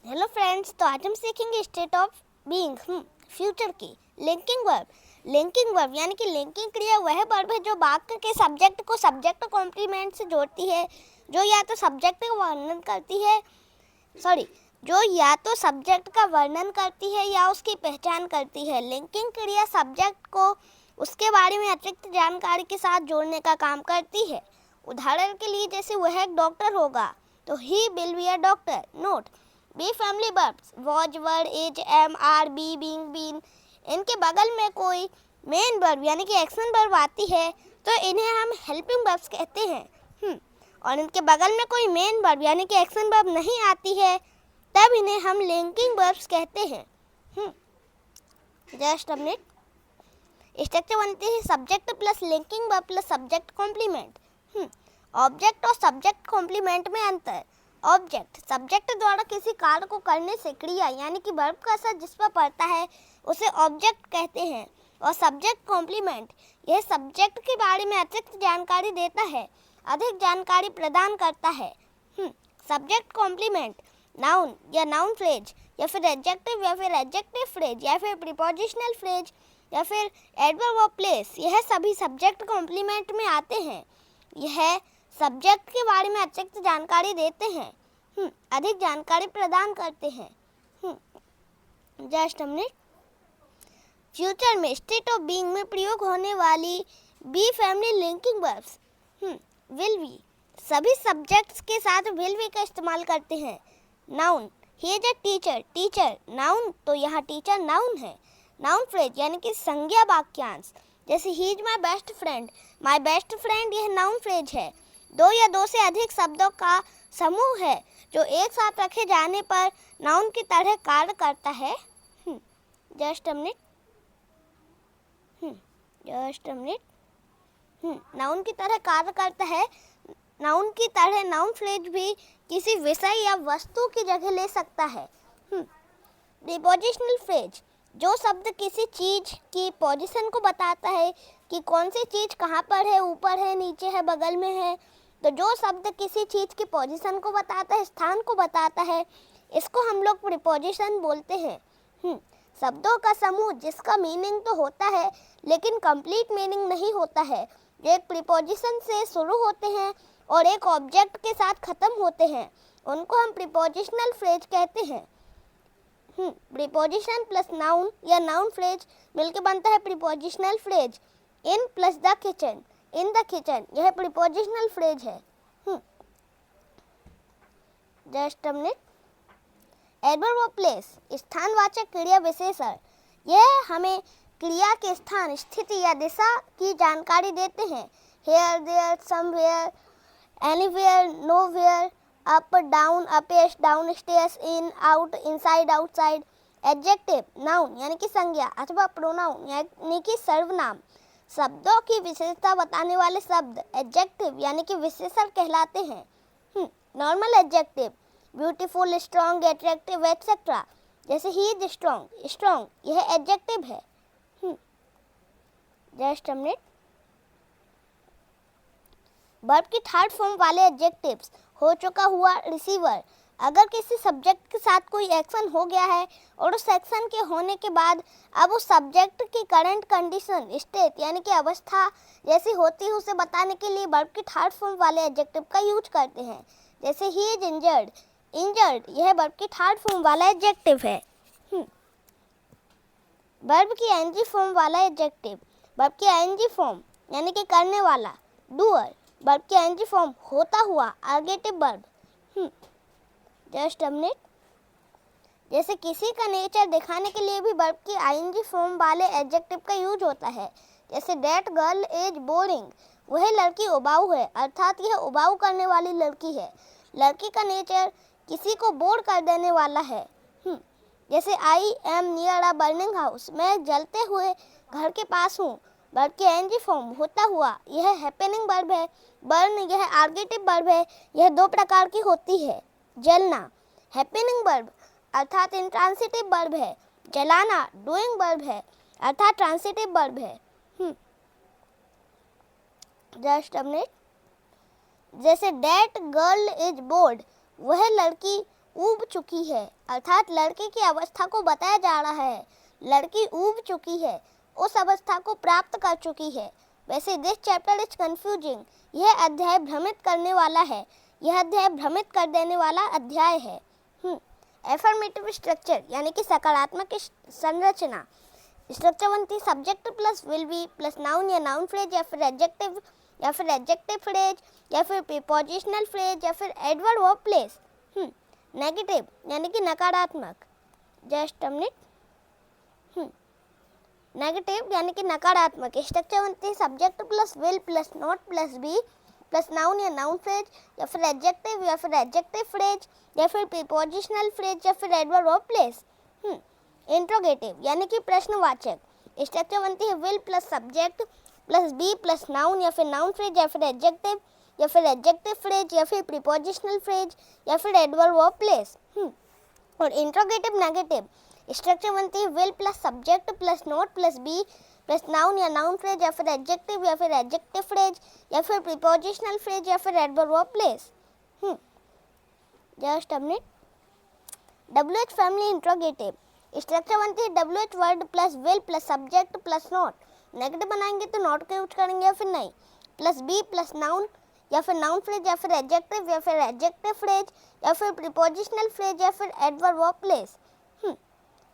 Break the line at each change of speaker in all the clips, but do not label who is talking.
Hello friends, तो आज हम सीखेंगे स्टेट ऑफ बीइंग फ्यूचर की लिंकिंग वर्ब। लिंकिंग वर्ब यानी कि लिंकिंग क्रिया वह वर्ब है जो वाक्य के सब्जेक्ट को सब्जेक्ट कॉम्प्लीमेंट से जोड़ती है, जो या तो सब्जेक्ट का वर्णन करती है जो या तो सब्जेक्ट का वर्णन करती है या उसकी पहचान करती है। लिंकिंग क्रिया सब्जेक्ट को उसके बारे में अतिरिक्त जानकारी के साथ जोड़ने का काम करती है। उदाहरण के लिए, जैसे वह एक डॉक्टर होगा तो he will be a doctor. Note, be family verbs was, were, is, am, are, be, being, been, इनके बगल में कोई मेन वर्ब यानी कि एक्शन वर्ब आती है तो इन्हें हम हेल्पिंग वर्ब्स कहते हैं। और इनके बगल में कोई मेन वर्ब यानी कि एक्शन वर्ब नहीं आती है तब इन्हें हम लिंकिंग वर्ब्स कहते हैं। Just a minute. स्ट्रक्चर बनती है subject plus linking verb plus subject complement. Object और सब्जेक्ट कॉम्प्लीमेंट में अंतर। ऑब्जेक्ट सब्जेक्ट द्वारा किसी कार्य को करने से क्रिया यानी कि वर्ब का असर जिस पर पड़ता है उसे ऑब्जेक्ट कहते हैं। और सब्जेक्ट कॉम्प्लीमेंट यह सब्जेक्ट के बारे में अतिरिक्त जानकारी देता है, अधिक जानकारी प्रदान करता है। सब्जेक्ट कॉम्प्लीमेंट नाउन या नाउन फ्रेज या फिर एडजेक्टिव या फिर एडजेक्टिव फ्रेज या फिर प्रीपोजिशनल फ्रेज या फिर एडवर्ब ऑफ प्लेस, यह सभी सब्जेक्ट कॉम्प्लीमेंट में आते हैं। यह सब्जेक्ट के बारे में अतिरिक्त जानकारी देते हैं, अधिक जानकारी प्रदान करते हैं। जस्ट हमने फ्यूचर में स्टेट ऑफ बीइंग में प्रयोग होने वाली be family linking verbs will be, सभी सब्जेक्ट्स के साथ विल बी का इस्तेमाल करते हैं। Noun, he is a teacher, teacher noun, तो यहाँ टीचर नाउन है। नाउन फ्रेज यानी कि संज्ञा वाक्यांश, जैसे he is my best friend, my best friend, यह नाउन फ्रेज है। दो या दो से अधिक शब्दों का समूह है जो एक साथ रखे जाने पर नाउन की तरह कार्य करता है। Just a minute. नाउन की तरह कार्य करता है। नाउन की तरह नाउन फ्रेज भी किसी विषय या वस्तु की जगह ले सकता है। प्रीपोजिशनल फ्रेज, जो शब्द किसी चीज की पोजीशन को बताता है कि कौन सी चीज कहाँ पर है, ऊपर है, नीचे है, बगल में है। तो जो शब्द किसी चीज की पोजीशन को बताता है, स्थान को बताता है, इसको हम लोग प्रीपोजिशन बोलते हैं। शब्दों का समूह जिसका मीनिंग तो होता है लेकिन कंप्लीट मीनिंग नहीं होता है, जो एक प्रीपोजिशन से शुरू होते हैं और एक ऑब्जेक्ट के साथ खत्म होते हैं, उनको हम प्रीपोजिशनल फ्रेज कहते हैं। प्रीपोजिशन प्लस नाउन या नाउन फ्रेज मिलकर बनता है prepositional phrase. In plus the kitchen, in the kitchen, यह प्रीपोजिशनल फ्रेज है। Just a minute. Adverb of place, स्थानवाचक क्रिया विशेषण, यह हमें क्रिया के स्थान, स्थिति या दिशा की जानकारी देते हैं। Here, there, somewhere, anywhere, nowhere, up, down, upstairs, downstairs, in, out, inside, outside. Adjective noun यानी कि संज्ञा अथवा प्रोनाउन यानी कि सर्वनाम, शब्दों की विशेषता बताने वाले शब्द एडजेक्टिव यानी कि विशेषण कहलाते हैं। Normal adjective beautiful, strong, attractive etcetera, जैसे ही इज स्ट्रॉन्ग, स्ट्रॉन्ग यह एडजेक्टिव है। Just a minute. वर्ब की थर्ड फॉर्म वाले एडजेक्टिव्स हो चुका हुआ, रिसीवर, अगर किसी सब्जेक्ट के साथ कोई एक्शन हो गया है और उस एक्शन के होने के बाद अब उस सब्जेक्ट की करंट कंडीशन, स्टेट यानी कि अवस्था जैसी होती है उसे बताने के लिए वर्ब की थर्ड फॉर्म वाले एडजेक्टिव का यूज करते हैं। जैसे ही इज इंजर्ड, इंजर्ड यह वर्ब की थर्ड फॉर्म वाला एडजेक्टिव है। वर्ब की आईएनजी फॉर्म वाला एडजेक्टिव, वर्ब की आईएनजी फॉर्म यानी कि करने वाला, डूअर, वर्ब की आईएनजी फॉर्म होता हुआ, आर्गेटिव वर्ब। Just a minute. जैसे किसी का नेचर दिखाने के लिए भी वर्ब की आईएनजी फॉर्म वाले एडजेक्टिव का यूज होता है। जैसे दैट गर्ल इज बोरिंग, वह लड़की उबाऊ है, अर्थात यह उबाऊ करने वाली लड़की है। लड़की का नेचर किसी को बोर कर देने वाला है। जैसे I am near a burning house, मैं जलते हुए घर के पास हूँ, वर्ब की आईएनजी फॉर्म होता हुआ, यह हैपनिंग वर्ब है। बर्न यह आर्गेटिव वर्ब है। यह दो प्रकार की होती है। जलना हैपनिंग वर्ब अर्थात इंट्रांसिटिव वर्ब है। जलाना डूइंग वर्ब है अर्थात ट्रांसिटिव वर्ब है। Just a minute. जैसे दैट गर्ल इज बोर्ड, वह लड़की ऊब चुकी है, अर्थात लड़के की अवस्था को बताया जा रहा है। लड़की ऊब चुकी है, उस अवस्था को प्राप्त कर चुकी है। वैसे दिस चैप्टर इज कंफ्यूजिंग, यह अध्याय भ्रमित करने वाला है। यह अध्याय भ्रमित कर देने वाला अध्याय है। एफर्मेटिव स्ट्रक्चर यानी कि सकारात्मक संरचना। स्ट्रक्चर बनती subject plus will be plus noun या नाउन फ्रेज या फिर एडजेक्टिव फ्रेज या फिर प्रीपोजिशनल फ्रेज या फिर एडवर्ब वर्ब प्लेस। नेगेटिव यानी कि नकारात्मक। Just a minute. नेगेटिव यानी कि नकारात्मक। स्ट्रक्चर बनती है subject plus will plus not plus be plus noun या नाउन फ्रेज या फिर एडजेक्टिव फ्रेज या फिर प्रीपोजिशनल फ्रेज या फिर एडवर्ब वर्ब प्लेस। इंट्रोगेटिव यानी कि प्रश्नवाचक। स्ट्रक्चर बनती है will plus subject plus be plus noun या फिर नाउन फ्रेज या फिर एडजेक्टिव फ्रेज या फिर प्रीपोजिशनल फ्रेज या फिर एडवर्ब वर्ब प्लेस। और इंट्रोगेटिव नेगेटिव। स्ट्रक्चर बनती है will plus subject plus not plus be plus noun या नाउन फ्रेज या फिर एडजेक्टिव फ्रेज या फिर प्रीपोजिशनल फ्रेज या फिर adverb verb place. Just a minute. WH family interrogative. Structure बनती है WH word plus will plus subject plus not. Negative बनाएंगे तो नॉट का यूज करेंगे या फिर नहीं, प्लस बी प्लस नाउन या फिर नाउन फ्रेज या फिर एडजेक्टिव फ्रेज या फिर प्रीपोजिशनल फ्रेज या फिर एडवर्ब वर्ब प्लेस।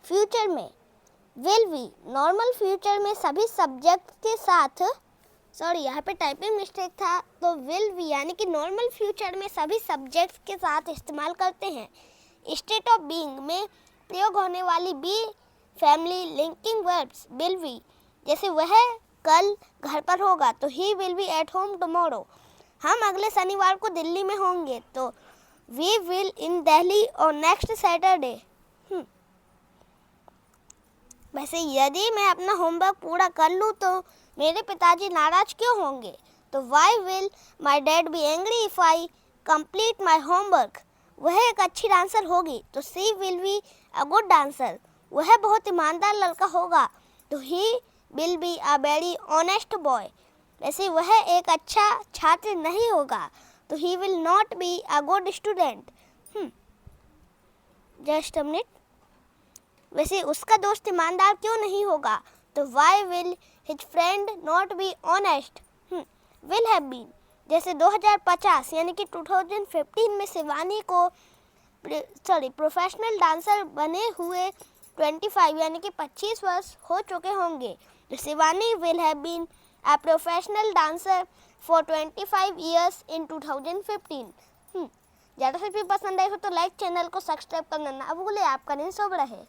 फ्यूचर में विल बी नॉर्मल फ्यूचर में सभी सब्जेक्ट के साथ, सॉरी यहाँ पे टाइपिंग मिस्टेक था, तो विल बी यानी कि नॉर्मल फ्यूचर में सभी सब्जेक्ट्स के साथ इस्तेमाल करते हैं। स्टेट ऑफ बीइंग में प्रयोग होने वाली be family linking verbs will be, जैसे वह कल घर पर होगा तो he will be at home tomorrow. हम अगले शनिवार को दिल्ली में होंगे तो वी विल इन दिल्ली और नेक्स्ट सैटरडे। वैसे यदि मैं अपना होमवर्क पूरा कर लूँ तो मेरे पिताजी नाराज क्यों होंगे, तो why will my dad be angry if I complete my homework. वह एक अच्छी डांसर होगी तो she will be a good dancer. वह बहुत ईमानदार लड़का होगा तो he will be a very honest boy. वैसे वह एक अच्छा छात्र नहीं होगा तो he will not be a good student. Just a minute. वैसे उसका दोस्त ईमानदार क्यों नहीं होगा, तो why will his friend not be honest. Will have been, जैसे 2050 यानी कि 2015 में शिवानी को प्रोफेशनल डांसर बने हुए 25 यानी कि 25 वर्ष हो चुके होंगे, तो Shivani will have been a professional dancer for 25 years in 2015। ज़्यादा से भी पसंद आए हो तो लाइक, चैनल को सब्सक्राइब करना ना भूलें। आपका दिन शुभ रहे।